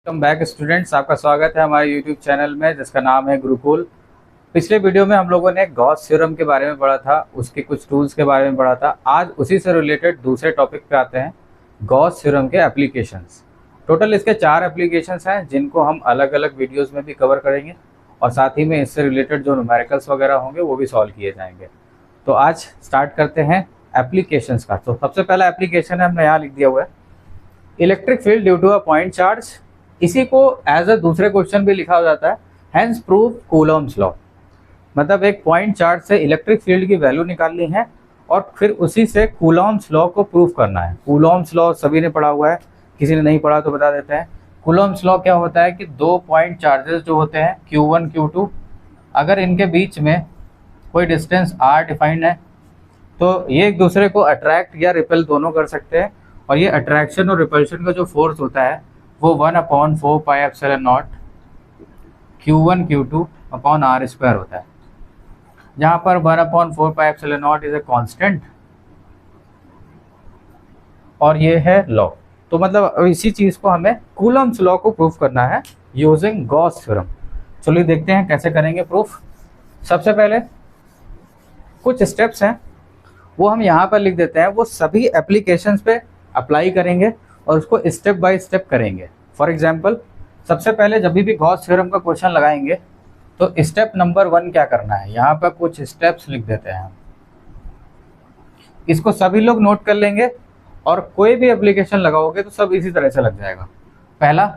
Welcome back students, आपका स्वागत है हमारे यूट्यूब चैनल में जिसका नाम है गुरुकुल। पिछले वीडियो में हम लोगों ने गॉस थ्योरम के बारे में पढ़ा था, उसके कुछ टूल्स के बारे में पढ़ा था। आज उसी से रिलेटेड दूसरे टॉपिक पे आते हैं, गॉस थ्योरम के एप्लीकेशंस। टोटल इसके 4 एप्लीकेशंस हैं जिनको हम अलग अलग वीडियोज़ में भी कवर करेंगे और साथ ही में इससे रिलेटेड जो न्यूमेरिकल्स वगैरह होंगे वो भी सॉल्व किए जाएंगे। तो आज स्टार्ट करते हैं एप्लीकेशंस का। तो सबसे पहला एप्लीकेशन है, हमने यहाँ लिख दिया हुआ है, electric field due to a point charge. इसी को एज अ दूसरे क्वेश्चन भी लिखा हो जाता है, हेंस प्रूव कूलॉम्स लॉ। मतलब एक पॉइंट चार्ज से इलेक्ट्रिक फील्ड की वैल्यू निकालनी है और फिर उसी से कूलॉम्स लॉ को प्रूव करना है। कूलॉम्स लॉ सभी ने पढ़ा हुआ है, किसी ने नहीं पढ़ा तो बता देते हैं। कूलॉम्स लॉ क्या होता है कि दो पॉइंट चार्जेस जो होते हैं Q1 Q2, अगर इनके बीच में कोई डिस्टेंस r डिफाइंड है तो ये एक दूसरे को अट्रैक्ट या रिपेल दोनों कर सकते हैं। और ये अट्रैक्शन और रिपल्शन का जो फोर्स होता है वो 1/4 pi epsilon not Q1 Q2 upon r² होता है, जहाँ पर 1/4 pi epsilon not is a constant और ये है लॉ। तो मतलब इसी चीज़ को हमें कूलम्स लॉ को प्रूफ करना है यूजिंग गॉस थ्योरम। चलिए देखते हैं कैसे करेंगे प्रूफ। सबसे पहले कुछ स्टेप्स हैं वो हम यहाँ पर लिख देते हैं, वो सभी एप्लीकेशंस पे अप्लाई करेंगे और उसको स्टेप बाय स्टेप करेंगे। फॉर एग्जांपल, सबसे पहले जब भी गॉस थ्योरम का क्वेश्चन लगाएंगे तो स्टेप नंबर 1 क्या करना है, यहाँ पर कुछ स्टेप्स लिख देते हैं हम। इसको सभी लोग नोट कर लेंगे और कोई भी एप्लीकेशन लगाओगे तो सब इसी तरह से लग जाएगा। पहला,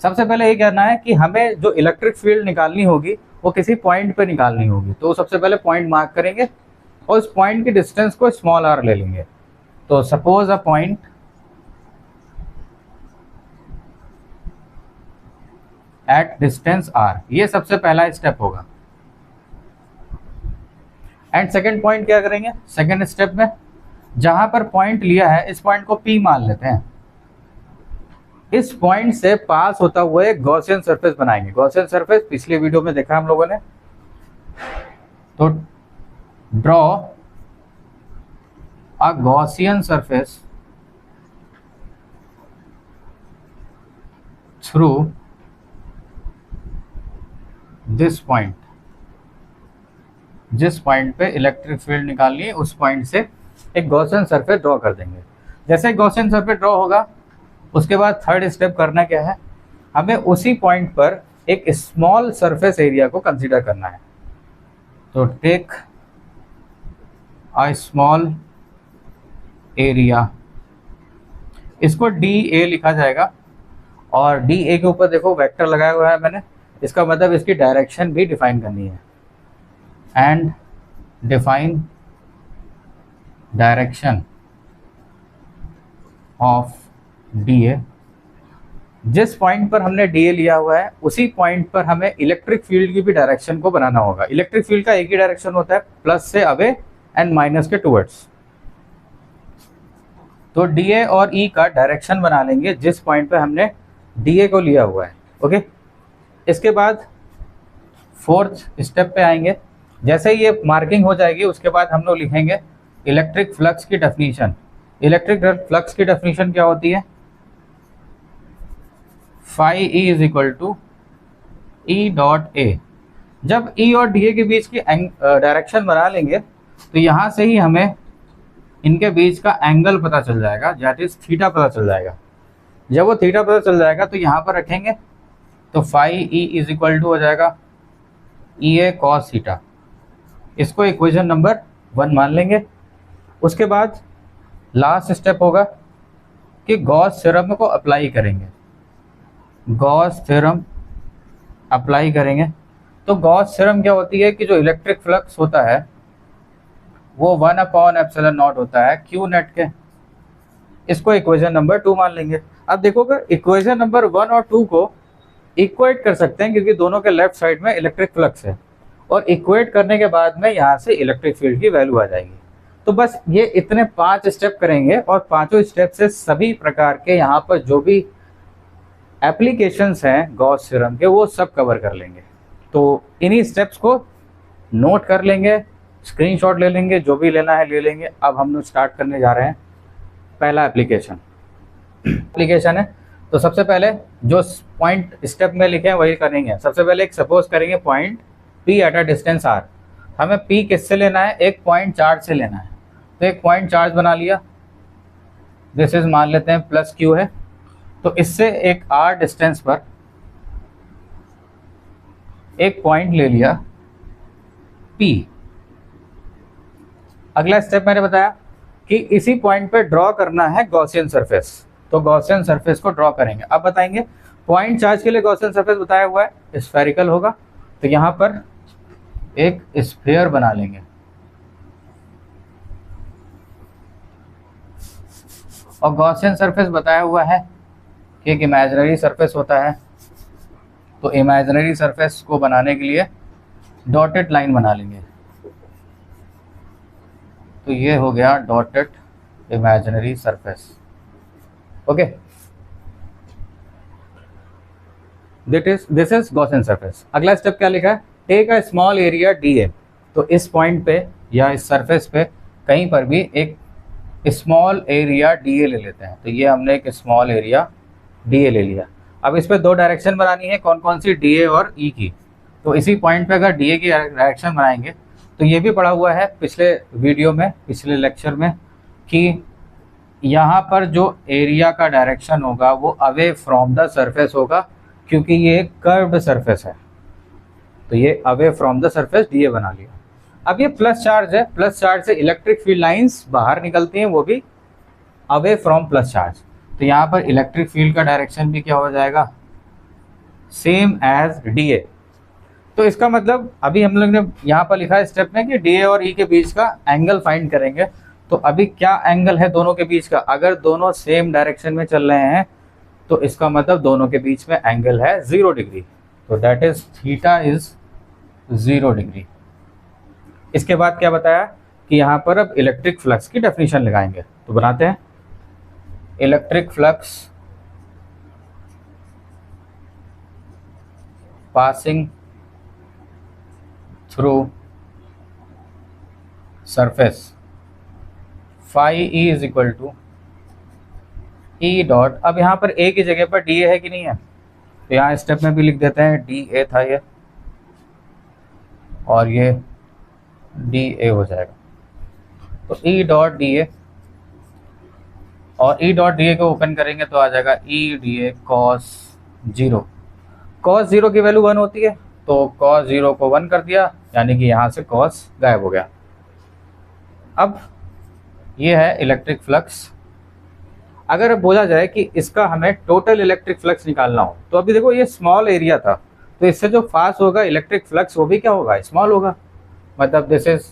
सबसे पहले ये कहना है कि हमें जो इलेक्ट्रिक फील्ड निकालनी होगी वो किसी पॉइंट पे निकालनी होगी। तो सबसे पहले पॉइंट मार्क करेंगे और उस पॉइंट की डिस्टेंस को स्मॉल r ले लेंगे। तो suppose a point at distance r, ये सबसे पहला स्टेप होगा। एंड सेकेंड पॉइंट क्या करेंगे, सेकेंड स्टेप में जहां पर पॉइंट लिया है इस पॉइंट को P मान लेते हैं। इस पॉइंट से पास होता हुआ एक गॉसियन सरफेस बनाएंगे। गॉसियन सरफेस पिछले वीडियो में देखा हम लोगों ने। तो draw a Gaussian surface through this point. जिस पॉइंट पे इलेक्ट्रिक फील्ड निकालनी है उस पॉइंट से एक गॉसियन सरफेस ड्रॉ कर देंगे। जैसे गॉसियन सरफेस ड्रॉ होगा उसके बाद थर्ड स्टेप करना क्या है, हमें उसी पॉइंट पर एक स्मॉल सरफेस एरिया को कंसीडर करना है। तो टेक अ स्मॉल एरिया, इसको DA लिखा जाएगा और DA के ऊपर देखो वेक्टर लगाया हुआ है मैंने, इसका मतलब इसकी डायरेक्शन भी डिफाइन करनी है। And define direction of DA। जिस पॉइंट पर हमने DA लिया हुआ है उसी पॉइंट पर हमें इलेक्ट्रिक फील्ड की भी डायरेक्शन को बनाना होगा। इलेक्ट्रिक फील्ड का एक ही डायरेक्शन होता है, प्लस से अवे एंड माइनस के टुवर्ड्स। तो DA और E का डायरेक्शन बना लेंगे जिस पॉइंट पे हमने DA को लिया हुआ है। ओके, इसके बाद फोर्थ स्टेप पे आएंगे। जैसे ही ये मार्किंग हो जाएगी उसके बाद हम लोग लिखेंगे इलेक्ट्रिक फ्लक्स की डेफिनेशन। इलेक्ट्रिक फ्लक्स की डेफिनेशन क्या होती है, phi E is equal to E dot A। जब E और DA के बीच की डायरेक्शन बना लेंगे तो यहाँ से ही हमें इनके बीच का एंगल पता चल जाएगा, दैट इज थीटा पता चल जाएगा। जब वो थीटा पता चल जाएगा तो यहाँ पर रखेंगे तो phi E is equal to हो जाएगा EA cos थीटा। इसको इक्वेशन नंबर 1 मान लेंगे। उसके बाद लास्ट स्टेप होगा कि गॉस थ्योरम को अप्लाई करेंगे। गॉस थ्योरम अप्लाई करेंगे तो गॉस थ्योरम क्या होती है कि जो इलेक्ट्रिक फ्लक्स होता है वो 1/ε0 होता है Q नेट के। इसको इक्वेशन नंबर 2 मान लेंगे। अब देखोगे इक्वेशन नंबर 1 और 2 को इक्वेट कर सकते हैं क्योंकि दोनों के लेफ्ट साइड में इलेक्ट्रिक फ्लक्स है और इक्वेट करने के बाद में यहाँ से इलेक्ट्रिक फील्ड की वैल्यू आ जाएगी। तो बस ये इतने 5 स्टेप करेंगे और पांचों स्टेप से सभी प्रकार के यहाँ पर जो भी एप्लीकेशंस हैं गॉस थ्योरम के वो सब कवर कर लेंगे। तो इन्हीं स्टेप्स को नोट कर लेंगे, स्क्रीनशॉट ले लेंगे, जो भी लेना है ले लेंगे। अब हम लोग स्टार्ट करने जा रहे हैं पहला एप्लीकेशन है। तो तो सबसे पहले जो पॉइंट स्टेप में लिखे हैं वही करेंगे। सबसे पहले एक सपोज करेंगे point P at a distance R। हमें P किससे लेना है? एक पॉइंट चार्ज से लेना है। तो एक पॉइंट चार्ज बना लिया, दिस इज मान लेते हैं प्लस Q है। तो इससे एक R डिस्टेंस पर एक पॉइंट ले लिया P। अगला स्टेप मैंने बताया कि इसी पॉइंट पे ड्रॉ करना है गॉसियन सरफेस। तो गॉसियन सरफेस को ड्रॉ करेंगे। अब बताएंगे पॉइंट चार्ज के लिए गॉसियन सरफेस बताया हुआ है स्फेरिकल होगा, तो यहाँ पर एक स्फीयर बना लेंगे। और गॉसियन सरफेस बताया हुआ है कि एक इमेजिनरी सरफेस होता है। तो इमेजिनरी सरफेस को बनाने के लिए डॉटेड लाइन बना लेंगे। तो ये हो गया dotted imaginary surface. Okay, this is Gaussian surface. अगला स्टेप क्या लिखा है? Take a small area DA। तो इस पॉइंट पे या इस सरफेस पे कहीं पर भी एक स्मॉल एरिया DA ले लेते हैं। तो ये हमने एक स्मॉल एरिया DA ले लिया। अब इस पे दो डायरेक्शन बनानी है, कौन कौन सी? DA और E की। तो इसी पॉइंट पे अगर DA की डायरेक्शन बनाएंगे तो ये भी पढ़ा हुआ है पिछले वीडियो में, पिछले लेक्चर में, कि यहाँ पर जो एरिया का डायरेक्शन होगा वो अवे फ्रॉम द सरफेस होगा, क्योंकि ये कर्व्ड सरफेस है। तो ये away from the surface DA बना लिया। अब ये प्लस चार्ज है, प्लस चार्ज से इलेक्ट्रिक फील्ड लाइंस बाहर निकलती हैं, वो भी अवे फ्रॉम प्लस चार्ज। तो यहाँ पर इलेक्ट्रिक फील्ड का डायरेक्शन भी क्या हो जाएगा? Same as DA। तो इसका मतलब अभी हम लोग ने यहाँ पर लिखा है स्टेप में कि DA और E के बीच का एंगल फाइंड करेंगे। तो अभी क्या एंगल है दोनों के बीच का? अगर दोनों सेम डायरेक्शन में चल रहे हैं तो इसका मतलब दोनों के बीच में एंगल है 0 डिग्री। तो that is theta is 0 degree. इसके बाद क्या बताया कि यहाँ पर अब इलेक्ट्रिक फ्लक्स की डेफिनेशन लगाएंगे। तो बनाते हैं electric flux passing through surface phi E is equal to E dot. अब यहाँ पर A की जगह पर DA है कि नहीं है? तो यहाँ स्टेप में भी लिख देते हैं DA था ये, और ये DA हो जाएगा। तो E डॉट DA, और E डॉट DA को ओपन करेंगे तो आ जाएगा E DA cos 0। cos 0 की वैल्यू 1 होती है, तो cos 0 को 1 कर दिया, यानी कि यहाँ से cos गायब हो गया। अब ये है इलेक्ट्रिक फ्लक्स। अगर बोला जाए कि इसका हमें टोटल इलेक्ट्रिक फ्लक्स निकालना हो, तो अभी देखो ये स्मॉल एरिया था, तो इससे जो फास्ट होगा इलेक्ट्रिक फ्लक्स वो भी क्या होगा? स्मॉल होगा। मतलब this is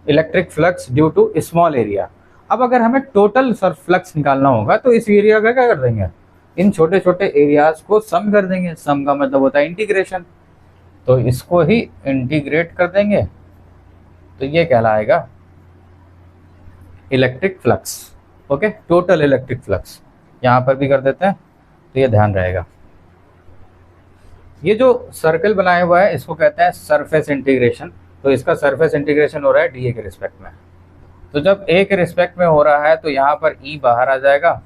electric flux due to small area. अब अगर हमें टोटल फ्लक्स निकालना होगा तो इस एरिया का क्या कर देंगे? इन छोटे छोटे एरियाज को सम कर देंगे। सम का मतलब होता है इंटीग्रेशन। तो इसको ही इंटीग्रेट कर देंगे, तो ये कहलाएगा electric flux. Okay, total electric flux यहाँ पर भी कर देते हैं, तो ये ध्यान रहेगा। ये जो सर्कल बनाया हुआ है इसको कहते हैं सरफेस इंटीग्रेशन। तो इसका सरफेस इंटीग्रेशन हो रहा है DA के रिस्पेक्ट में। तो जब A के रिस्पेक्ट में हो रहा है तो यहाँ पर E बाहर आ जाएगा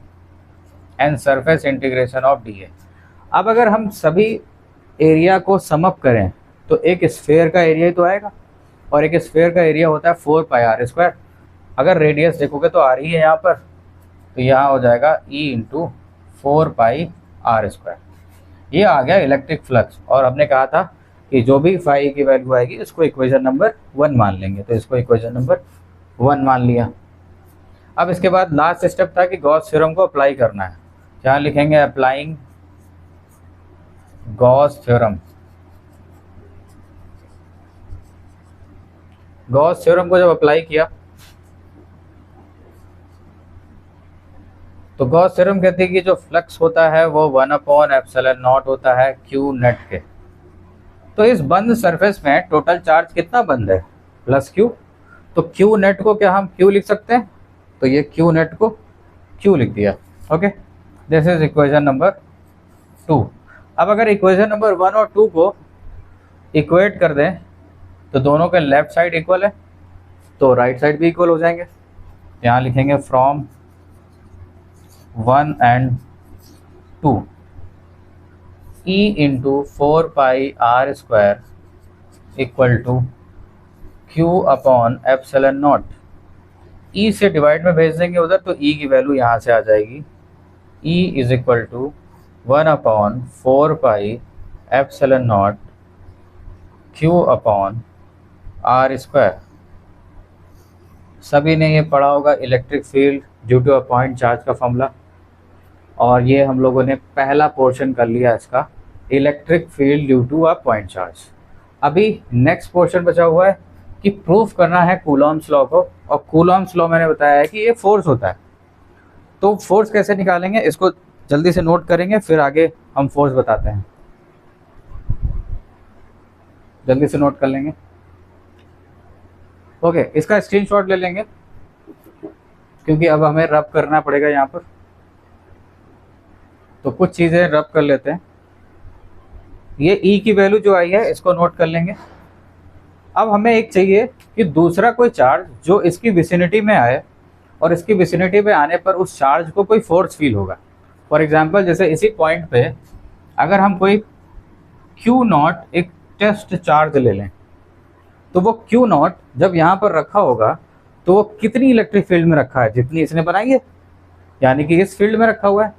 and surface integration of DA। अब अगर हम सभी एरिया को सम अप करें तो एक स्फेयर का एरिया ही तो आएगा, और एक स्फेयर का एरिया होता है 4πr²। अगर रेडियस देखोगे तो आ रही है यहाँ पर, तो यहाँ हो जाएगा E इंटू 4πr²। ये आ गया इलेक्ट्रिक फ्लक्स। और हमने कहा था कि जो भी फाई की वैल्यू आएगी इसको इक्वेशन नंबर 1 मान लेंगे, तो इसको इक्वेशन नंबर 1 मान लिया। अब इसके बाद लास्ट स्टेप था कि गॉस थ्योरम को अप्लाई करना है। यहाँ लिखेंगे applying Gauss theorem. Gauss theorem को जब अप्लाई किया तो गॉस थ्योरम कहती है कि जो फ्लक्स होता है वो 1/ε0 होता है Q नेट के। तो इस बंद सरफेस में टोटल चार्ज कितना बंद है? Plus Q। तो Q नेट को क्या हम Q लिख सकते हैं? तो ये Q नेट को Q लिख दिया। Okay, this is equation number 2। अब अगर इक्वेशन नंबर 1 और 2 को इक्वेट कर दें तो दोनों के लेफ्ट साइड इक्वल है, तो राइट साइड भी इक्वल हो जाएंगे। यहाँ लिखेंगे from 1 and 2 E into 4πr² equal to Q upon epsilon naught. E से डिवाइड में भेज देंगे उधर, तो E की वैल्यू यहाँ से आ जाएगी। E is equal to 1/4πε0 Q upon r²। सभी ने ये पढ़ा होगा electric field due to a point charge का फॉर्मूला, और ये हम लोगों ने पहला पोर्शन कर लिया इसका, electric field due to a point charge. अभी नेक्स्ट पोर्शन बचा हुआ है कि प्रूफ करना है कूलॉम्स लॉ को, और कूलॉम्स लॉ मैंने बताया है कि ये फोर्स होता है। तो फोर्स कैसे निकालेंगे इसको जल्दी से नोट करेंगे, फिर आगे हम फोर्स बताते हैं। जल्दी से नोट कर लेंगे। ओके, इसका स्क्रीनशॉट ले लेंगे क्योंकि अब हमें रब करना पड़ेगा यहाँ पर। तो कुछ चीज़ें रब कर लेते हैं। ये E की वैल्यू जो आई है इसको नोट कर लेंगे। अब हमें एक चाहिए कि दूसरा कोई चार्ज जो इसकी विसिनिटी में आए, और इसकी विसिनिटी में आने पर उस चार्ज को कोई फोर्स फील होगा। फॉर एग्जांपल जैसे इसी पॉइंट पे अगर हम कोई Q0 एक टेस्ट चार्ज ले लें, तो वो Q0 जब यहाँ पर रखा होगा तो वो कितनी इलेक्ट्रिक फील्ड में रखा है, जितनी इसने बनाई है, यानी कि इस फील्ड में रखा हुआ है।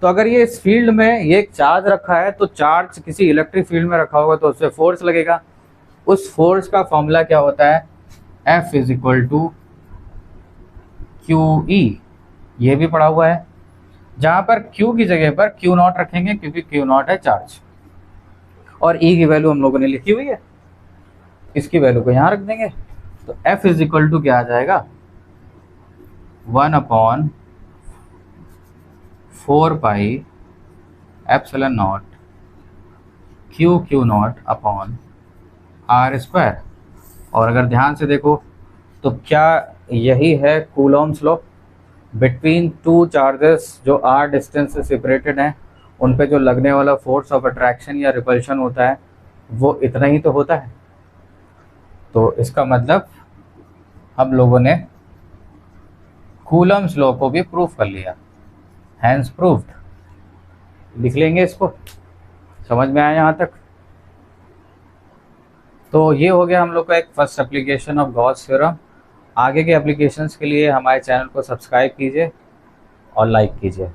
तो अगर ये इस फील्ड में ये एक चार्ज रखा है, तो चार्ज किसी इलेक्ट्रिक फील्ड में रखा होगा तो उससे फोर्स लगेगा। उस फोर्स का फॉर्मूला क्या होता है, F is equal to QE, ये भी पढ़ा हुआ है। जहाँ पर Q की जगह पर Q0 रखेंगे क्योंकि Q0 है चार्ज, और E की वैल्यू हम लोगों ने लिखी हुई है, इसकी वैल्यू को यहाँ रख देंगे। तो F इज इक्वल टू क्या आ जाएगा, 1/4πε0 Q0 अपॉन r²। और अगर ध्यान से देखो तो क्या यही है Coulomb's law, between two charges जो r डिस्टेंस से सेपरेटेड हैं उन पे जो लगने वाला फोर्स ऑफ अट्रैक्शन या रिपल्शन होता है वो इतना ही तो होता है। तो इसका मतलब हम लोगों ने कूलम्स लॉ को भी प्रूफ कर लिया, हैंस प्रूव्ड। लिख लेंगे इसको, समझ में आया यहाँ तक। तो ये हो गया हम लोग का एक first application of Gauss theorem. आगे के एप्लीकेशंस के लिए हमारे चैनल को सब्सक्राइब कीजिए और लाइक कीजिए।